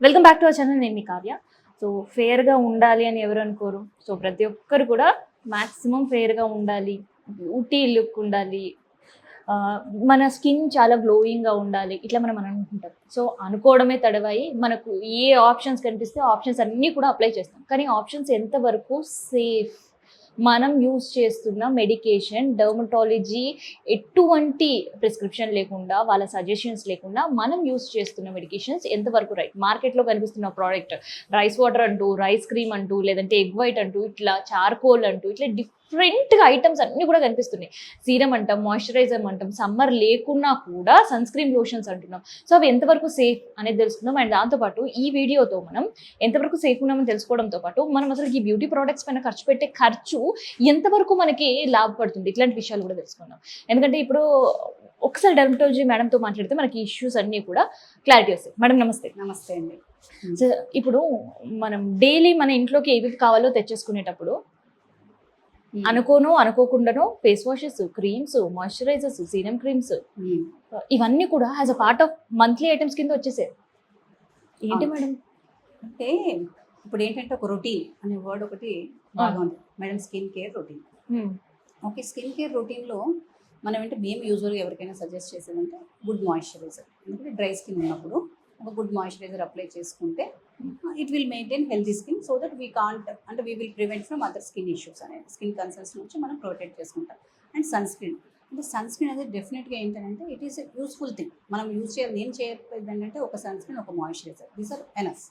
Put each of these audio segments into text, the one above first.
Welcome back to our channel. నేను మీ Kavya. So ఫేర్గా ఉండాలి అని ఎవరు అనుకోరు. సో ప్రతి ఒక్కరు కూడా మ్యాక్సిమం ఫేర్గా ఉండాలి, బ్యూటీ లుక్ ఉండాలి, మన స్కిన్ చాలా గ్లోయింగ్గా ఉండాలి, ఇట్లా మనం అనుకుంటాం. సో అనుకోవడమే తడవాయి మనకు ఏ ఆప్షన్స్ కనిపిస్తే ఆప్షన్స్ అన్నీ కూడా అప్లై చేస్తాం. కానీ ఆప్షన్స్ ఎంతవరకు సేఫ్, మనం యూజ్ చేస్తున్న మెడికేషన్, డర్మటాలజీ ఎటువంటి ప్రిస్క్రిప్షన్ లేకుండా, వాళ్ళ సజెషన్స్ లేకుండా మనం యూజ్ చేస్తున్న మెడికేషన్స్ ఎంతవరకు రైట్. మార్కెట్లో కనిపిస్తున్న ప్రోడక్ట్ రైస్ వాటర్ అంటూ, రైస్ క్రీమ్ అంటూ, లేదంటే ఎగ్ వైట్ అంటూ, ఇట్లా చార్కోల్ అంటూ, ఇట్లా డిఫరెంట్గా ఐటమ్స్ అన్నీ కూడా కనిపిస్తున్నాయి. సీరం అంటాం, మాయిశ్చరైజర్ అంటాం, సమ్మర్ లేకున్నా కూడా సన్ స్క్రీన్ లోషన్స్ అంటున్నాం. సో అవి ఎంతవరకు సేఫ్ అనేది తెలుసుకుందాం. అండ్ దాంతోపాటు ఈ వీడియోతో మనం ఎంతవరకు సేఫ్ ఉన్నామని తెలుసుకోవడంతో పాటు మనం అసలు ఈ బ్యూటీ ప్రోడక్ట్స్ పైన ఖర్చు పెట్టే ఖర్చు ఎంతవరకు మనకి లాభపడుతుంది, ఇట్లాంటి విషయాలు కూడా తెలుసుకుందాం. ఎందుకంటే ఇప్పుడు ఒకసారి డెర్మటాలజీ మేడంతో మాట్లాడితే మనకి ఇష్యూస్ అన్నీ కూడా క్లారిటీ వస్తాయి. మేడం నమస్తే. నమస్తే అండి. సో ఇప్పుడు మనం డైలీ మన ఇంట్లోకి ఏవి కావాలో తెచ్చేసుకునేటప్పుడు అనుకోకుండానో face washes, creams, moisturisers, serum creams ఇవన్నీ కూడా as a part of monthly items కింద వచ్చేసాయి. ఏంటి మేడం అంటే ఇప్పుడు ఏంటంటే ఒక రొటీన్ అనే వర్డ్ ఒకటి బాగా ఉంది madam. Skin care routine. Okay, skin care రొటీన్లో మనం అంటే మేము యూజువల్గా ఎవరికైనా సజెస్ట్ చేసేదంటే గుడ్ మాయిశ్చరైజర్. ఎందుకంటే డ్రై స్కిన్ ఉన్నప్పుడు ఒక గుడ్ మాయిశ్చరైజర్ అప్లై చేసుకుంటే it will maintain healthy skin, so that we can't అంటే we will prevent from other skin issues అనేది, స్కిన్ కన్సర్న్స్ నుంచి మనం ప్రొటెక్ట్ చేసుకుంటాం. అండ్ సన్ స్క్రీన్ అంటే సన్ స్క్రీన్ అనేది డెఫినెట్గా ఏంటంటే it is a useful thing. మనం యూజ్ చేయాలి. నేను చేయకపోయింది ఏంటంటే ఒక సన్ స్క్రీన్, ఒక moisturiser, these are enough.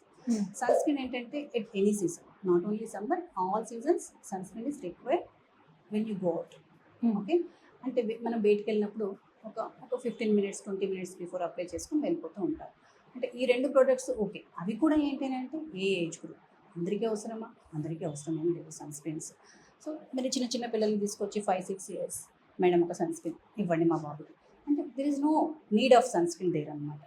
Sunscreen ఏంటంటే at any season, not only summer, all seasons sunscreen is required when you go out. Okay, అంటే మనం బయటికి వెళ్ళినప్పుడు ఒక 15 minutes 20 minutes బిఫోర్ అప్లై చేసుకుని వెళ్ళిపోతూ ఉంటారు. అంటే ఈ రెండు ప్రోడక్ట్స్ ఓకే. అవి కూడా ఏంటంటే ఏ ఏజ్ గ్రూప్ అందరికీ అవసరమా? అందరికీ అవసరమేమి లేదు సన్ స్క్రీన్స్. సో మీరు చిన్న పిల్లల్ని తీసుకొచ్చి 5-6 years మేడం ఒక సన్ స్క్రీన్ ఇవ్వండి మా బాబుకి అంటే there is no need of sunscreen there అనమాట.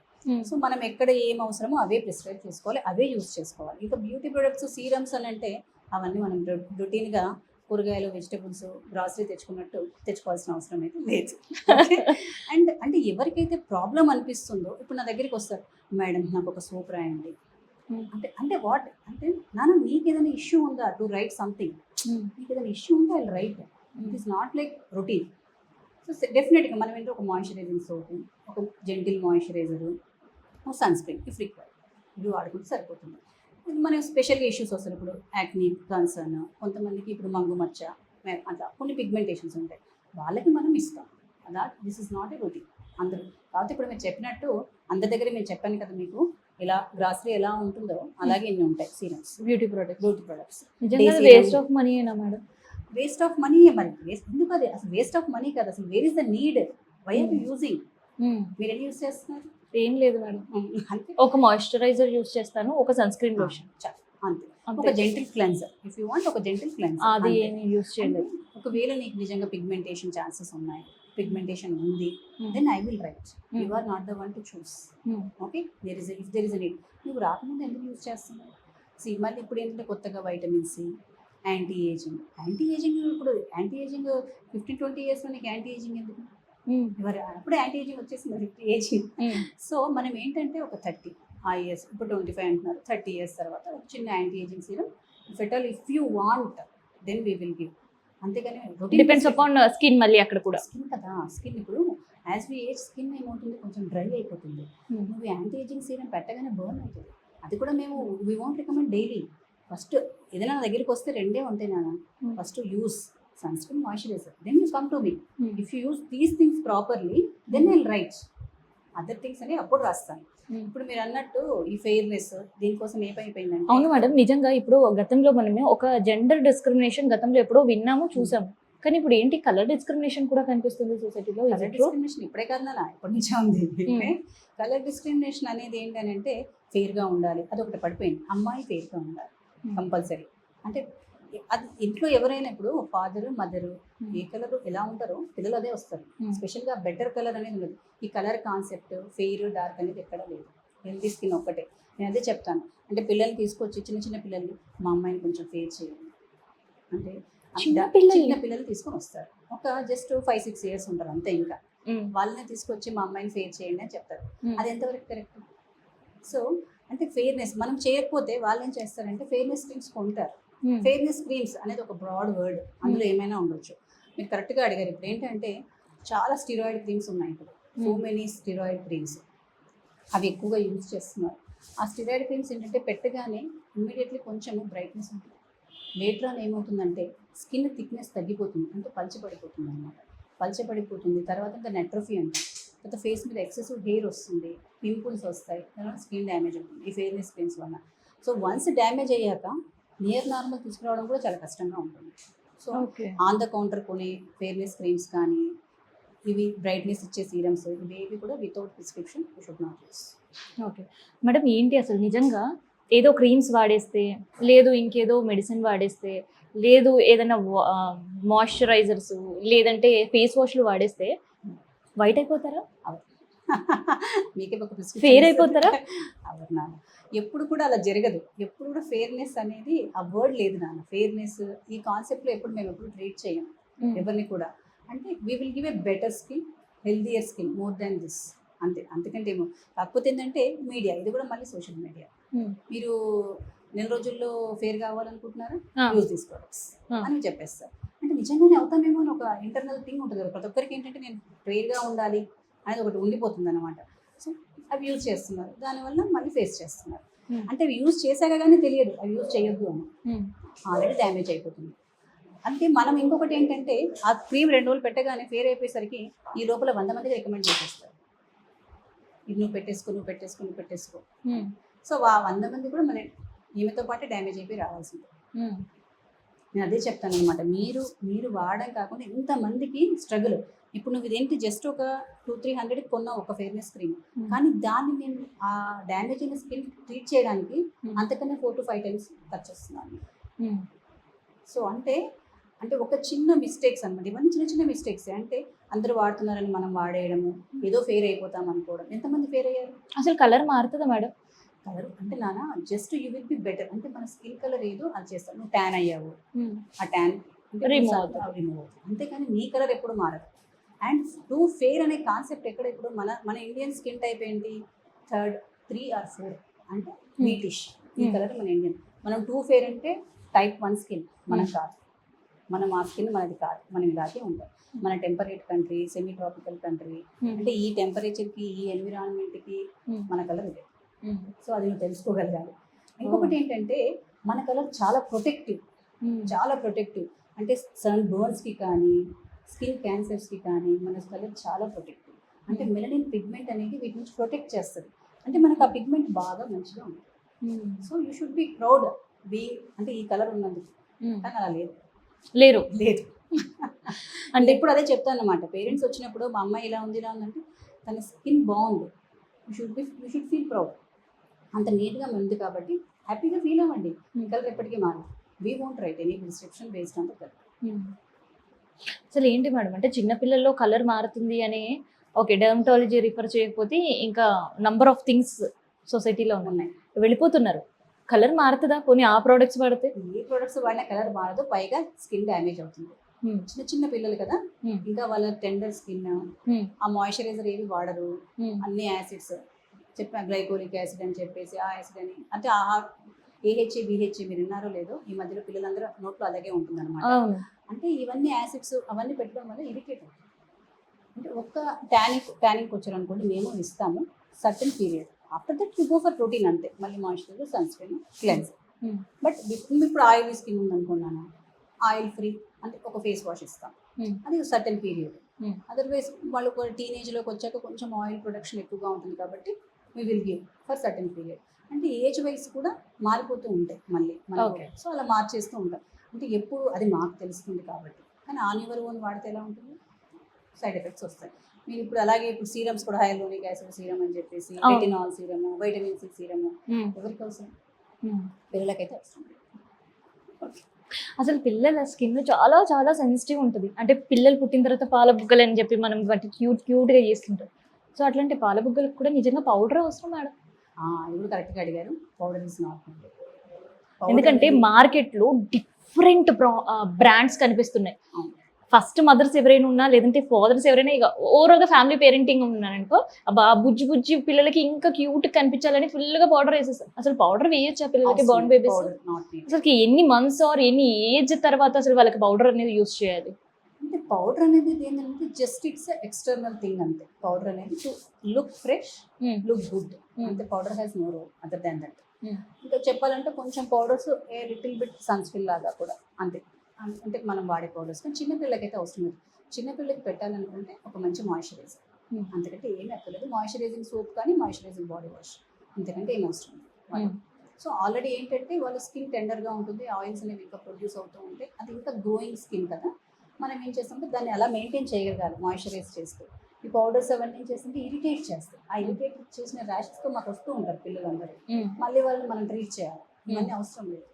సో మనం ఎక్కడ ఏం అవసరమో అవే ప్రిస్క్రైబ్ చేసుకోవాలి, అవే యూజ్ చేసుకోవాలి. ఇంకా బ్యూటీ ప్రొడక్ట్స్, సీరమ్స్ అని అంటే అవన్నీ మనం రొటీన్గా కూరగాయలు, వెజిటబుల్స్, గ్రాసరీ తెచ్చుకున్నట్టు తెచ్చుకోవాల్సిన అవసరం అయితే లేదు. అండ్ అంటే ఎవరికైతే ప్రాబ్లం అనిపిస్తుందో ఇప్పుడు నా దగ్గరికి వస్తారు, మేడం నాకు ఒక సోప్ రాయండి అంటే. అంటే వాట్ అంటే నాన్న నీకు ఏదైనా ఇష్యూ ఉందా టు రైట్ సంథింగ్, నీకు ఏదైనా ఇష్యూ ఉందా I write. It is not like routine. So డెఫినెట్గా మనం ఏంటో ఒక మాయిశ్చరైజింగ్ సోప్, ఒక gentle moisturiser, sunscreen if required ఇవి వాడుకుంటే సరిపోతుంది. మనకి స్పెషల్గా ఇష్యూస్ వస్తాయి. ఇప్పుడు యాక్నీ కన్సర్న్, కొంతమందికి ఇప్పుడు మంగు మచ్చ, అట్లా కొన్ని పిగ్మెంటేషన్స్ ఉంటాయి, వాళ్ళకి మనం ఇస్తాం. అలా this is not a routine అందరూ. కాబట్టి ఇప్పుడు మీరు చెప్పినట్టు అందరి దగ్గర నేను చెప్పాను కదా మీకు, ఇలా గ్రాసరీ ఎలా ఉంటుందో అలాగే ఇన్ని ఉంటాయి serums, beauty products. Waste of money అయినా మేడం? వేస్ట్ ఆఫ్ మనీ మరి ఎందుకు? అది అసలు వేస్ట్ ఆఫ్ మనీ కాదు. అసలు where is the need? Why are you using? మీరు ఎన్ని యూజ్ చేస్తున్నారు? ఏం లేదు మేడం, అంతే. ఒక మాయిశ్చరైజర్ యూజ్ చేస్తాను, ఒక సన్ స్క్రీన్ లోషన్, అంతే. ఒక gentle cleanser if you want, ఒక జెంటిల్ క్లెన్జర్, అది ఏమి యూజ్ చేయలేదు. ఒకవేళ నీకు నిజంగా పిగ్మెంటేషన్ ఛాన్సెస్ ఉన్నాయి, పిగ్మెంటేషన్ ఉంది, then I will write. You are not the one to choose. Okay, if there is a need. నువ్వు రాకముందు ఎందుకు యూజ్ చేస్తున్నావు? మళ్ళీ ఇప్పుడు ఏంటంటే కొత్తగా వైటమిన్ సి, యాంటీ ఏజింగ్ ఇప్పుడు యాంటీ ఏజింగ్ 15-20 years నీకు యాంటీ ఏజింగ్ ఎందుకు? మరి అప్పుడు యాంటీ ఏజింగ్ వచ్చేసింది 50 ఏజింగ్. సో మనం ఏంటంటే ఒక 30 years, ఇప్పుడు 25 అంటున్నారు, 30 years తర్వాత ఒక చిన్న anti ageing serum if you want then we will give. అంతేగాని డిపెండ్స్ అపాన్ స్కిన్. మళ్ళీ అక్కడ కూడా స్కిన్ కదా, స్కిన్ ఇప్పుడు యాజ్ వి ఏజ్ స్కిన్ ఏమవుతుంది, కొంచెం డ్రై అయిపోతుంది. నువ్వు యాంటీ ఏజింగ్ సీరం పెట్టగానే బర్న్ అవుతుంది. అది కూడా మేము we want recommend daily. First ఏదైనా నా దగ్గరికి వస్తే రెండే ఉంటాయి నాన్న, first use sunscreen, moisturiser, then you come to me. If you use these things properly then I will write other things అని అప్పుడు రాస్తాను. ఇప్పుడు మీరు అన్నట్టు ఈ ఫెయిర్నెస్ దీనికోసం ఏమైపోయిందంటే, అవును మేడం, నిజంగా ఇప్పుడు గతంలో మనమే ఒక జెండర్ డిస్క్రిమినేషన్ గతంలో ఎప్పుడో విన్నాము, చూసాము. కానీ ఇప్పుడు ఏంటి కలర్ డిస్క్రిమినేషన్ కూడా కనిపిస్తుంది సొసైటీలో. కలర్ డిస్క్రిమినేషన్ ఇప్పుడే కాదు నా, ఇప్పటి నుంచే ఉంది. కలర్ డిస్క్రిమినేషన్ అనేది ఏంటంటే ఫెయిర్గా ఉండాలి, అదొకటి పడిపోయింది. అమ్మాయి ఫెయిర్గా ఉండాలి కంపల్సరీ. అంటే అది ఇంట్లో ఎవరైనా ఇప్పుడు ఫాదర్ మదరు ఏ కలర్ ఎలా ఉంటారో పిల్లలు అదే వస్తారు. స్పెషల్గా బెటర్ కలర్ అనేది ఉండదు. ఈ కలర్ కాన్సెప్ట్ ఫెయిర్ డార్క్ అనేది ఎక్కడ లేదు. హెల్తీ స్కిన్ ఒక్కటే. నేను అదే చెప్తాను. అంటే పిల్లల్ని తీసుకొచ్చి చిన్న పిల్లల్ని మా అమ్మాయిని కొంచెం ఫెయిర్ చేయండి అంటే చిన్న పిల్లలు తీసుకొని వస్తారు. ఒక జస్ట్ 5-6 years ఉంటారు అంతే. ఇంకా వాళ్ళని తీసుకొచ్చి మా అమ్మాయిని ఫెయిర్ చేయండి అని చెప్తారు. అది ఎంతవరకు కరెక్ట్? సో అంటే ఫెయిర్నెస్ మనం చేయకపోతే వాళ్ళు ఏం చేస్తారంటే ఫెయిర్నెస్ క్రీమ్స్ కొంటారు. ఫెయిర్నెస్ క్రీమ్స్ అనేది ఒక బ్రాడ్ వర్డ్, అందులో ఏమైనా ఉండొచ్చు. మీరు కరెక్ట్గా అడిగారు. ఇప్పుడు ఏంటంటే చాలా స్టిరాయిడ్ క్రీమ్స్ ఉన్నాయి ఇప్పుడు, సో మెనీ స్టిరాయిడ్ క్రీమ్స్, అవి ఎక్కువగా యూజ్ చేస్తున్నారు. ఆ స్టిరాయిడ్ క్రీమ్స్ ఏంటంటే పెట్టగానే ఇమ్మీడియట్లీ కొంచెం బ్రైట్నెస్ ఉంటుంది, లేటర్ ఆన్ ఏమవుతుందంటే స్కిన్ థిక్నెస్ తగ్గిపోతుంది, అంటే పల్చబడిపోతుంది అనమాట. పల్చబడిపోతుంది, తర్వాత ఇంకా నెట్రోఫీ అంటే తర్వాత ఫేస్ మీద ఎక్సెసివ్ హెయిర్ వస్తుంది, పింపుల్స్ వస్తాయి, తర్వాత స్కిన్ డ్యామేజ్ అవుతుంది ఈ ఫెయిర్నెస్ క్రీమ్స్ వల్ల. సో వన్స్ డ్యామేజ్ అయ్యాక నియర్ నార్మల్ తీసుకురావడం కూడా చాలా కష్టంగా ఉంటుంది. సో ఆన్ ద కౌంటర్ కొనే ఫెయిర్నెస్ క్రీమ్స్ కానీ ఇవి బ్రైట్నెస్ ఇచ్చే సీరమ్స్ ఇవేవి కూడా without prescription you should not use. Okay madam, ఏంటి అసలు నిజంగా ఏదో క్రీమ్స్ వాడేస్తే, లేదు ఇంకేదో మెడిసిన్ వాడేస్తే, లేదు ఏదైనా మాయిశ్చరైజర్స్, లేదంటే ఫేస్ వాష్లు వాడేస్తే వైట్ అయిపోతారా, మీకే ఒక ఫెయిర్ అయిపోతారా? అవును నాన్న, ఎప్పుడు కూడా అలా జరగదు. ఎప్పుడు కూడా ఫెయిర్నెస్ అనేది ఆ వర్డ్ లేదు నాన్న. ఫెయిర్నెస్ ఈ కాన్సెప్ట్లో ఎప్పుడు మేము ఎప్పుడు ట్రీట్ చేయం ఎవరిని కూడా. అంటే we will give a better skin, healthier skin more than this, అంతే. అంతకంటే ఏమో. కాకపోతే ఏంటంటే మీడియా, ఇది కూడా మళ్ళీ సోషల్ మీడియా. మీరు నెల రోజుల్లో ఫెయిర్ కావాలనుకుంటున్నారా, యూజ్ దిస్ ప్రొడక్ట్స్ అని చెప్పేస్తారు. అంటే నిజంగానే అవుతామేమో అని ఒక ఇంటర్నల్ థింగ్ ఉంటుంది కదా ప్రతి ఒక్కరికి. ఏంటంటే నేను ఫెయిర్గా ఉండాలి అనేది ఒకటి ఉండిపోతుంది అనమాట. సో అవి యూజ్ చేస్తున్నారు, దానివల్ల మళ్ళీ ఫేస్ చేస్తున్నారు. అంటే అవి యూజ్ చేశాక కానీ తెలియదు అవి యూజ్ చేయొద్దు అని, ఆల్రెడీ డ్యామేజ్ అయిపోతుంది. అంటే మనం ఇంకొకటి ఏంటంటే ఆ క్రీమ్ 2 రోజులు పెట్టగానే ఫెయిర్ అయిపోయేసరికి ఈ లోపల 100 మందికి రికమెండ్ చేసేస్తారు, ఇది నువ్వు పెట్టేసుకో, నువ్వు పెట్టేసుకో, నువ్వు పెట్టేసుకో. సో ఆ 100 మంది కూడా మన ఈమెతో పాటే డ్యామేజ్ అయిపోయి రావాల్సిందే. నేను అదే చెప్తాను అనమాట, మీరు వాడడం కాకుండా ఇంతమందికి స్ట్రగుల్. ఇప్పుడు నువ్వు ఇదేంటి జస్ట్ ఒక 200-300 కొన్నావు ఒక ఫెయిర్నెస్ క్రీమ్, కానీ దాన్ని నేను ఆ డ్యామేజ్ అయిన స్కిన్ ట్రీట్ చేయడానికి అంతకన్నా 4 to 5 times ఖర్చు వస్తున్నాను. సో అంటే ఒక చిన్న మిస్టేక్స్ అనమాట, ఇవన్నీ చిన్న చిన్న మిస్టేక్స్. అంటే అందరూ వాడుతున్నారని మనం వాడేయడము, ఏదో ఫెయిర్ అయిపోతాం అనుకోవడం. ఎంతమంది ఫెయిర్ అయ్యారు? అసలు కలర్ మారుతుందా మేడం? కలర్ అంటే నాన్న just you will be better. అంటే మన స్కిన్ కలర్ ఏదో అది చేస్తాం. నువ్వు ట్యాన్ అయ్యావు, ఆ ట్యాన్ రిమూవ్ అవుతుంది, అంతేకాని నీ కలర్ ఎప్పుడు మారదు. అండ్ టూ ఫెయిర్ అనే కాన్సెప్ట్ ఎక్కడ, ఇప్పుడు మన ఇండియన్ స్కిన్ టైప్ ఏంటి, 3 or 4 అంటే వీటిష్, ఈ కలర్ మన ఇండియన్. మనం 2 ఫెయిర్ అంటే type 1 స్కిన్, మనం కాదు. మనం ఆ స్కిన్ మనది కాదు, మనం ఇలాగే ఉంటాం. మన temperate country, semi tropical country, అంటే ఈ టెంపరేచర్కి ఈ ఎన్విరాన్మెంట్కి మన కలర్ ఇదే. సో అది నువ్వు తెలుసుకోగలగాలి. ఇంకొకటి ఏంటంటే మన కలర్ చాలా ప్రొటెక్టివ్, చాలా ప్రొటెక్టివ్. అంటే సన్ బర్న్స్కి కానీ స్కిన్ క్యాన్సర్స్కి కానీ మన కలర్ చాలా ప్రొటెక్టివ్. అంటే మెలనిన్ పిగ్మెంట్ అనేది వీటి నుంచి ప్రొటెక్ట్ చేస్తుంది. అంటే మనకు ఆ పిగ్మెంట్ బాగా మంచిగా ఉంటుంది. So you should be proud being అంటే ఈ కలర్ ఉన్నందుకు. కానీ అలా లేదు. అంటే ఇప్పుడు అదే చెప్తాను అన్నమాట, పేరెంట్స్ వచ్చినప్పుడు మా అమ్మాయి ఇలా ఉందంటే తన స్కిన్ బాగుంది, యూ షుడ్ ఫీల్ ప్రౌడ్. అంత నీట్గా ఉంది కాబట్టి హ్యాపీగా ఫీల్ అవ్వండి. కలర్ ఎప్పటికీ మారదు. We won't right any prescription based on the colour. అసలు ఏంటి మేడం, అంటే చిన్నపిల్లల్లో కలర్ మారుతుంది అని ఓకే, డెర్మటాలజీ రిఫర్ చేయకపోతే ఇంకా నంబర్ ఆఫ్ థింగ్స్ సొసైటీలో ఉన్నాయి, వెళ్ళిపోతున్నారు. కలర్ మారుతుందా పోనీ ఆ ప్రోడక్ట్స్ వాడితే? ఏ ప్రోడక్ట్స్ వాడినా కలర్ మారదు, పైగా స్కిన్ డ్యామేజ్ అవుతుంది. చిన్న పిల్లలు కదా, ఇంకా వాళ్ళ టెండర్ స్కిన్, ఆ మాయిశ్చరైజర్ ఏవి వాడరు, అన్ని యాసిడ్స్ చెప్పా, గ్లైకోలిక్ యాసిడ్ అని చెప్పేసి ఆ యాసిడ్ అని, అంటే AHA BHA మీరు విన్నారో లేదో, ఈ మధ్యలో పిల్లలందరూ నోట్లో అలాగే ఉంటుంది అనమాట. అంటే ఇవన్నీ యాసిడ్స్ అవన్నీ పెట్టడం వల్ల ఇరిటేట్ అవుతుంది. అంటే ఒక్క ట్యానింగ్ వచ్చారు అనుకోండి, మేము ఇస్తాము certain period, after that you go for protein అంతే, మళ్ళీ moisturiser, sunscreen, cleanse. But ఇప్పుడు ఆయిలీ స్కిన్ ఉందనుకున్నాను, ఆయిల్ ఫ్రీ అంటే ఒక ఫేస్ వాష్ ఇస్తాం, అది సర్టన్ పీరియడ్. అదర్వైజ్ వాళ్ళు టీనేజ్లోకి వచ్చాక కొంచెం ఆయిల్ ప్రొడక్షన్ ఎక్కువగా ఉంటుంది కాబట్టి we will give for certain period. అంటే ఏజ్ వైజ్ కూడా మారిపోతూ ఉంటాయి మళ్ళీ మనకి. సో అలా మార్చేస్తూ ఉంటాం. అంటే ఎప్పుడు అది మాకు తెలుస్తుంది కాబట్టి. కానీ ఆన్ యువర్ ఓన్ వాడితే ఎలా ఉంటుంది, సైడ్ ఎఫెక్ట్స్ వస్తాయి. మీరు ఇప్పుడు అలాగే ఇప్పుడు సీరమ్స్ కూడా హైలోనిక్ యాసిడ్ సీరం అని చెప్పేసి, retinol serum, vitamin C serum, ఎవరికి అవసరం? పిల్లలకైతే అవసరం. అసలు పిల్లల స్కిన్ చాలా చాలా సెన్సిటివ్ ఉంటుంది. అంటే పిల్లలు పుట్టిన తర్వాత పాల బుగ్గలు అని చెప్పి మనం వాటి క్యూట్గా చేస్తుంటాం. సో అట్లాంటి పాల బుగ్గలకు కూడా నిజంగా పౌడర్ అవసరం మేడం? ఇది కూడా కరెక్ట్గా అడిగారు. పౌడర్ ఇస్ నాట్, ఎందుకంటే మార్కెట్లో డిఫరెంట్ బ్రాండ్స్ కనిపిస్తున్నాయి. ఫస్ట్ మదర్స్ ఎవరైనా ఉన్నా లేదంటే ఫాదర్స్ ఎవరైనా ఇక ఓవరాల్ గా ఫ్యామిలీ పేరెంటింగ్ ఉన్నారనుకో, అబ్బా బుజ్జి బుజ్జి పిల్లలకి ఇంకా క్యూట్ కనిపించాలని ఫుల్ గా పౌడర్ వేసేస్తారు. అసలు పౌడర్ వేయొచ్చా పిల్లలకి బాండ్ బేబీస్? అసలు ఎన్ని మంత్స్ ఆర్ ఎన్ని ఏజ్ తర్వాత అసలు వాళ్ళకి పౌడర్ అనేది యూజ్ చేయాలి? అంటే పౌడర్ అనేది ఏంటంటే జస్ట్ ఇట్స్ ఎక్స్టర్నల్ థింగ్ అంతే. పౌడర్ అనేది to look fresh, look good అంతే. Powder has no role other than that. ఇంకా చెప్పాలంటే కొంచెం powders a little bit sunscreen లాగా కూడా అంతే. అంటే మనం వాడే పౌడర్స్ కానీ చిన్నపిల్లలకైతే అవసరం లేదు. చిన్నపిల్లలకి పెట్టాలనుకుంటే ఒక మంచి మాయిశ్చరైజర్, అంతకంటే ఏమి అక్కర్లేదు. మాయిశ్చరైజింగ్ సోప్ కానీ మాయిశ్చరైజింగ్ బాడీ వాష్, అంతకంటే ఏం అవసరం లేదు. సో ఆల్రెడీ ఏంటంటే వాళ్ళ స్కిన్ టెండర్గా ఉంటుంది, ఆయిల్స్ అనేవి ఇంకా ప్రొడ్యూస్ అవుతూ ఉంటాయి. అది ఇంకా గ్రోయింగ్ స్కిన్ కదా, మనం ఏం చేస్తామంటే దాన్ని అలా మెయింటైన్ చేయగలగాలి మాయిశ్చరైజ్ చేస్తూ. ఈ పౌడర్స్ అవన్నీ చేస్తుంటే ఇరిటేట్ చేస్తాయి. ఆ ఇరిటేట్ చేసిన ర్యాషెస్తో మాకు వస్తూ ఉంటారు పిల్లలందరూ. మళ్ళీ వాళ్ళు మనం ట్రీట్ చేయాలి, ఇవన్నీ అవసరం లేదు.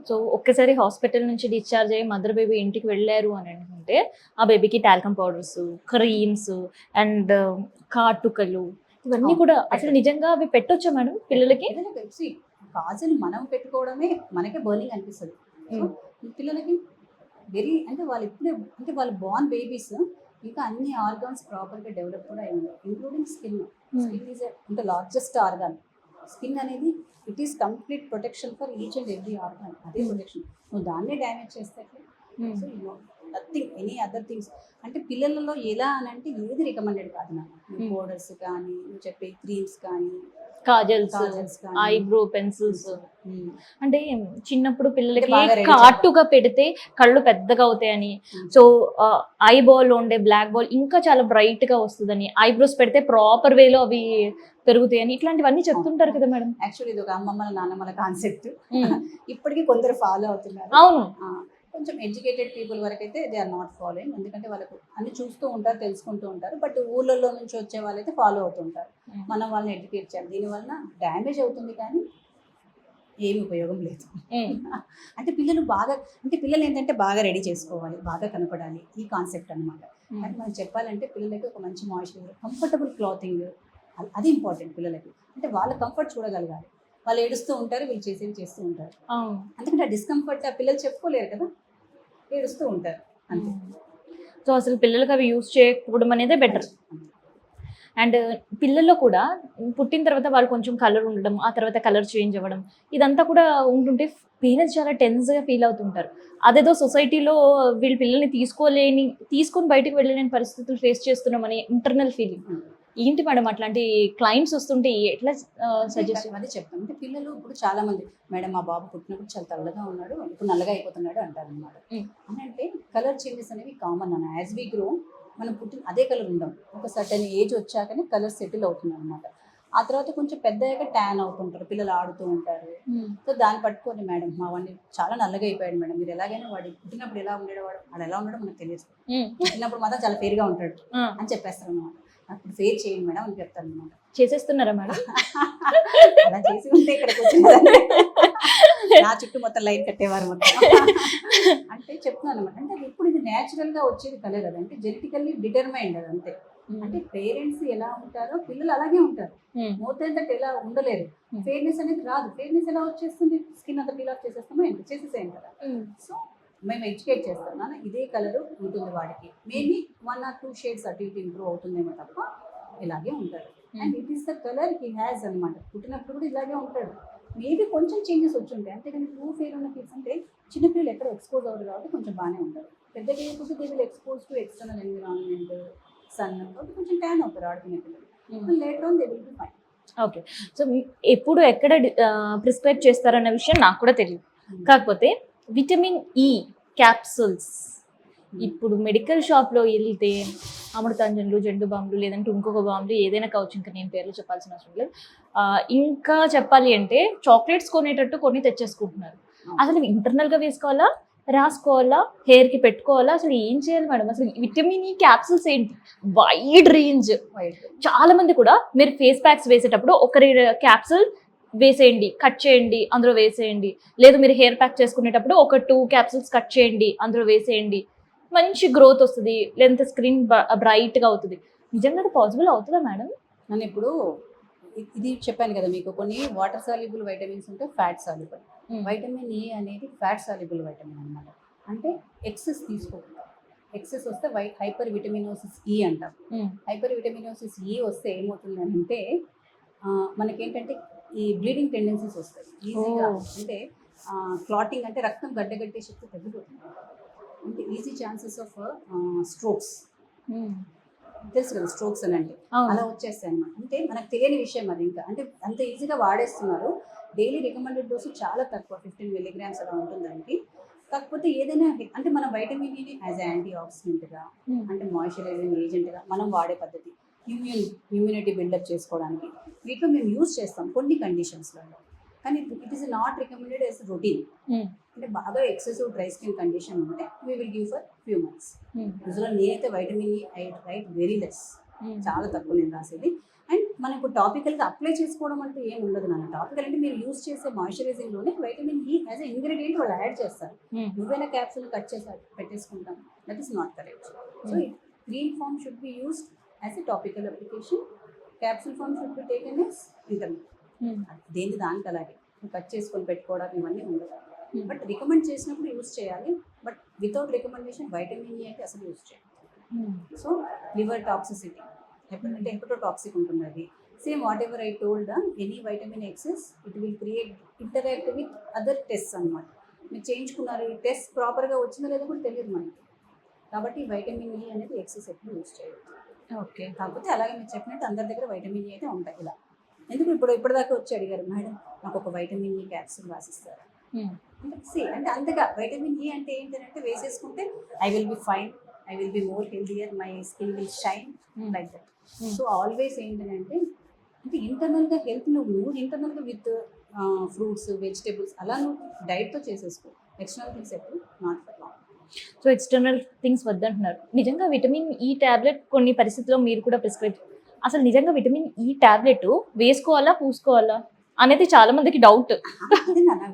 సో ఒక్కసారి హాస్పిటల్ నుంచి డిశ్చార్జ్ అయ్యి మదర్ బేబీ ఇంటికి వెళ్ళారు అని అనుకుంటే ఆ బేబీకి టాల్కమ్ పౌడర్స్, క్రీమ్స్ అండ్ కాటుకలు ఇవన్నీ కూడా అసలు నిజంగా అవి పెట్టొచ్చా మేడం పిల్లలకి? కాజల్ మనం పెట్టుకోవడమే మనకే బర్నింగ్ అనిపిస్తుంది. పిల్లలకి వెరీ అంటే వాళ్ళు ఇప్పుడే అంటే వాళ్ళు బార్న్ బేబీస్ ఇంకా అన్ని ఆర్గాన్స్ ప్రాపర్గా డెవలప్ కూడా అయింది, ఇంక్లూడింగ్ స్కిన్. స్కిన్ ఈజ్ అంటే లార్జెస్ట్ ఆర్గాన్. స్కిన్ అనేది it is complete protection for each and every organ. అదే ప్రొటెక్షన్. నువ్వు దాన్నే డ్యామేజ్ చేస్తే so nothing any other things. అంటే పిల్లలలో ఎలా అని అంటే ఏది రికమెండెడ్ కాదు నాకు. పౌడర్స్ కానీ నువ్వు చెప్పే క్రీమ్స్ కానీ కాజల్స్, కానీ ఐబ్రో పెన్సిల్స్. అంటే చిన్నప్పుడు పిల్లలకి బాగా ready కాటుగా పెడితే కళ్ళు పెద్దగా అవుతాయని, సో ఐ బాల్ ఉండే బ్లాక్ బాల్ ఇంకా చాలా బ్రైట్ గా వస్తుందని, ఐబ్రోస్ పెడితే ప్రాపర్ వేలో అవి పెరుగుతాయని ఇట్లాంటివన్నీ చెప్తుంటారు కదా మేడం. యాక్చువల్లీ ఇది ఒక అమ్మమ్మల నాన్నమ్మల కాన్సెప్ట్. ఇప్పటికీ కొందరు ఫాలో అవుతున్నారు. అవును, కొంచెం ఎడ్యుకేటెడ్ పీపుల్ వరకు అయితే దే ఆర్ నాట్ ఫాలోయింగ్, ఎందుకంటే వాళ్ళకు అన్ని చూస్తూ ఉంటారు, తెలుసుకుంటూ ఉంటారు. బట్ ఊళ్ళల్లో నుంచి వచ్చే వాళ్ళైతే ఫాలో అవుతుంటారు. మనం వాళ్ళని ఎడ్యుకేట్ చేయాలి. దీనివల్ల డ్యామేజ్ అవుతుంది కానీ ఏమి ఉపయోగం లేదు. అంటే పిల్లలు బాగా అంటే పిల్లలు ఏంటంటే బాగా రెడీ చేసుకోవాలి, బాగా కనపడాలి, ఈ కాన్సెప్ట్ అనమాట. కానీ మనం చెప్పాలంటే పిల్లలకి ఒక మంచి మాయిశ్చరైజర్, కంఫర్టబుల్ క్లాతింగ్ అది ఇంపార్టెంట్ పిల్లలకి. అంటే వాళ్ళ కంఫర్ట్ చూడగలగాలి. వాళ్ళు ఏడుస్తూ ఉంటారు, వీళ్ళు చేసేవి చేస్తూ ఉంటారు. అందుకంటే ఆ డిస్కంఫర్ట్ ఆ పిల్లలు చెప్పుకోలేరు కదా, ఏడుస్తూ ఉంటారు అంతే. సో అసలు పిల్లలకి అవి యూజ్ చేయకపోవడం అనేది బెటర్. అండ్ పిల్లల్లో కూడా పుట్టిన తర్వాత వాళ్ళు కొంచెం కలర్ ఉండడం, ఆ తర్వాత కలర్ చేంజ్ అవ్వడం, ఇదంతా కూడా ఉంటుంటే పేరెంట్స్ చాలా టెన్స్గా ఫీల్ అవుతుంటారు. అదేదో సొసైటీలో వీళ్ళ పిల్లల్ని తీసుకొని బయటకు వెళ్ళలేని పరిస్థితులు ఫేస్ చేస్తున్నామని ఇంటర్నల్ ఫీలింగ్. ఏంటి మేడం అట్లాంటి క్లయింట్స్ వస్తుంటే ఎట్లా సజెస్ట్? అదే చెప్తాం. అంటే పిల్లలు ఇప్పుడు చాలా మంది మేడం మా బాబు పుట్టినప్పుడు చాలా తెల్లగా ఉన్నాడు, ఇప్పుడు నల్లగా అయిపోతున్నాడు అంటారు అనమాట. అని అంటే కలర్ చేంజెస్ అనేవి కామన్ అన్న. యాజ్ వీ గ్రో మనం పుట్టిన అదే కలర్ ఉండం, ఒక సర్టన్ ఏజ్ వచ్చాకనే కలర్ సెటిల్ అవుతుంది అనమాట. ఆ తర్వాత కొంచెం పెద్ద అయ్యాక ట్యాన్ అవుతుంటారు, పిల్లలు ఆడుతూ ఉంటారు. సో దాన్ని పట్టుకొని మేడం మా వాడిని చాలా నల్లగా అయిపోయాడు మేడం, మీరు ఎలాగైనా వాడు పుట్టినప్పుడు ఎలా ఉండేవాడు, వాడు ఎలా ఉన్నాడో మనకు తెలియదు, పుట్టినప్పుడు మాత్రం చాలా ఫేర్గా ఉంటాడు అని చెప్పేస్తారు అనమాట. అప్పుడు ఫేర్ చేయండి మేడం అని చెప్తాను అనమాట. చేసేస్తున్నారా మేడం? అలా చేసి ఉంటే ఇక్కడ కూర్చున్నదాన్ని నా చుట్టూ మొత్తం లైన్ కట్టేవారు మొత్తం. అంటే చెప్తున్నాను అనమాట. అంటే ఇప్పుడు ఇది న్యాచురల్ గా వచ్చేది కలర్, అది అంటే జెనెటికల్లీ డిటర్మైన్డ్ అది అంతే. అంటే పేరెంట్స్ ఎలా ఉంటారో పిల్లలు అలాగే ఉంటారు, మోర్ దెన్ దట్ ఎలా ఉండలేరు. ఫేర్నెస్ అనేది రాదు. ఫేర్నెస్ ఎలా వచ్చేస్తుంది, స్కిన్ అంతా పీల్ ఆఫ్ చేసేస్తామో ఏంటి చేసేసేయం కదా. సో మేము ఎడ్యుకేట్ చేస్తాం నాన్న, ఇదే కలర్ ఉంటుంది వాడికి, మేబీ 1 or 2 షేడ్స్ అటు ఇటు ఇంప్రూవ్ అవుతుందేమో తప్ప ఇలాగే ఉంటారు. And it is the colour he has అనమాట. పుట్టినప్పుడు కూడా ఇలాగే ఉంటాడు, మేబీ కొంచెం చేంజెస్ వచ్చి ఉంటాయి. అంతేగాని టూ ఫేర్ ఉన్న కిడ్స్ అంటే చిన్నపిల్లలు ఎక్కడ ఎక్స్పోజ్ అవ్వరు కాబట్టి కొంచెం బాగానే ఉంటారు. పెద్దగా అయిపోతే they will expose to external environment, sun, కాబట్టి కొంచెం ట్యాన్ అవుతారు ఆడుకునే పిల్లలు. Later on they will be fine. Okay, so ఎప్పుడు ఎక్కడ ప్రిస్క్రైబ్ చేస్తారన్న విషయం నాకు కూడా తెలియదు. కాకపోతే విటమిన్ ఈ క్యాప్సూల్స్ ఇప్పుడు మెడికల్ షాప్లో వెళ్తే అమృతాంజన్లు, జెండు బాంబులు, లేదంటే ఇంకొక బాంబులు ఏదైనా కావచ్చు, ఇంకా నేను పేర్లు చెప్పాల్సిన అవసరం లేదు. ఇంకా చెప్పాలి అంటే చాక్లెట్స్ కొనేటట్టు కొన్ని తెచ్చేసుకుంటున్నారు. అసలు ఇంటర్నల్గా వేసుకోవాలా, రాసుకోవాలా, హెయిర్కి పెట్టుకోవాలా, అసలు ఏం చేయాలి మేడం? అసలు విటమిన్ ఈ క్యాప్సూల్స్ ఏంటి? Wide range. చాలా మంది కూడా మీరు ఫేస్ ప్యాక్స్ వేసేటప్పుడు ఒకరి క్యాప్సూల్ వేసేయండి, కట్ చేయండి, అందులో వేసేయండి. లేదు మీరు హెయిర్ ప్యాక్ చేసుకునేటప్పుడు ఒక 2 క్యాప్సూల్స్ కట్ చేయండి, అందులో వేసేయండి, మంచి గ్రోత్ వస్తుంది, లేదంటే స్క్రీన్ బ్రైట్గా అవుతుంది. నిజంగా అది పాసిబుల్ అవుతుందా మేడం? నేను ఇప్పుడు ఇది చెప్పాను కదా మీకు, కొన్ని వాటర్ సాల్యుబుల్ వైటమిన్స్ ఉంటాయి, ఫ్యాట్ సాల్యుబుల్. వైటమిన్ ఏ అనేది ఫ్యాట్ సాల్యుబుల్ వైటమిన్ అనమాట. అంటే ఎక్సెస్ తీసుకోకుండా ఎక్సెస్ వస్తే హైపర్ విటమినోసిస్ ఈ అంటాం. హైపర్ విటమినోసిస్ ఈ వస్తే ఏమవుతుంది అంటే మనకేంటంటే ఈ బ్లీడింగ్ టెండెన్సీస్ వస్తాయి ఈజీగా. అంటే క్లాటింగ్ అంటే రక్తం గడ్డగట్టే శక్తి తగ్గిపోతుంది. అంటే ఈజీ ఛాన్సెస్ ఆఫ్ స్ట్రోక్స్, తెలుసు కదా స్ట్రోక్స్ అని అంటే అలా వచ్చేస్తాయి అన్నమాట. అంటే మనకు తెలియని విషయం అది. ఇంకా అంటే అంత ఈజీగా వాడేస్తున్నారు. డైలీ రికమెండెడ్ డోసు చాలా తక్కువ, 15 milligrams అలా ఉంటుంది దానికి. కాకపోతే ఏదైనా అంటే మనం వైటమిన్ ఈని యాజ్ యాంటీ ఆక్సిడెంట్గా, అంటే మాయిశ్చరైజింగ్ ఏజెంట్గా మనం వాడే పద్ధతి. ఇమ్యూనిటీ బిల్డప్ చేసుకోవడానికి వీటిలో మేము యూజ్ చేస్తాం కొన్ని కండిషన్స్లలో. కానీ it is not recommended as routine. అంటే బాగా ఎక్సెసివ్ డ్రై స్కిన్ కండిషన్ ఉంటే we will give for few months. యూజువల్గా నేనైతే vitamin E I right very less, చాలా తక్కువ నేను రాసేది. అండ్ మనం ఇప్పుడు టాపికల్గా అప్లై చేసుకోవడం అంటే ఏం ఉండదు నాన్న. టాపికల్ అంటే మీరు యూజ్ చేసే మాయిశ్చరైజింగ్లోనే vitamin E as a ingredient వాళ్ళు యాడ్ చేస్తారు. నువ్వైనా క్యాప్సూల్ కట్ చేసి పెట్టేసుకుంటాం, that is not correct. So cream form should be used as a topical application. Capsule form should be taken as intermediate. దేని దానికి అలాగే కట్ చేసుకొని పెట్టుకోవడం ఇవన్నీ ఉండదు. బట్ రికమెండ్ చేసినప్పుడు యూజ్ చేయాలి. But without recommendation vitamin E అంటే అసలు యూజ్ చేయాలి. సో లివర్ టాక్సిసిటీ అంటే హెపటోటాక్సిక్ ఉంటుంది అది. Same what ever I told, any vitamin excess it will create interact with other test అనమాట. మీరు చేయించుకున్నారు, ఈ టెస్ట్ ప్రాపర్గా వచ్చిందో లేదో కూడా తెలియదు మనకి. కాబట్టి వైటమిన్ ఈ అనేది ఎక్సెస్ ఎప్పుడు యూజ్ చేయదు. ఓకే. కాకపోతే అలాగే మీరు చెప్పినట్టు అందరి దగ్గర వైటమిన్ ఈ అయితే ఉంటాయి. ఇలా ఎందుకు ఇప్పటిదాకా వచ్చి అడిగారు, మేడం నాకు ఒక వైటమిన్ ఈ క్యాప్సూల్ రాసిస్తారు అంటే అంతగా వైటమిన్ ఈ అంటే ఏంటంటే వేసేసుకుంటే I will be fine, I will be more healthier, my skin will shine like that. So always ఏంటంటే అంటే ఇంటర్నల్గా హెల్త్ నువ్వు ఇంటర్నల్గా విత్ ఫ్రూట్స్ వెజిటేబుల్స్ అలా నువ్వు డైట్తో చేసేసుకో. ఎక్స్టర్నల్ థింగ్స్ ఎప్పుడు not for long. So external things వద్దంటున్నారు. నిజంగా విటమిన్ ఈ టాబ్లెట్ కొన్ని పరిస్థితుల్లో మీరు కూడా ప్రిస్క్రైబ్, అసలు నిజంగా విటమిన్ ఈ టాబ్లెట్ వేసుకోవాలా పూసుకోవాలా అనేది చాలా మందికి డౌట్.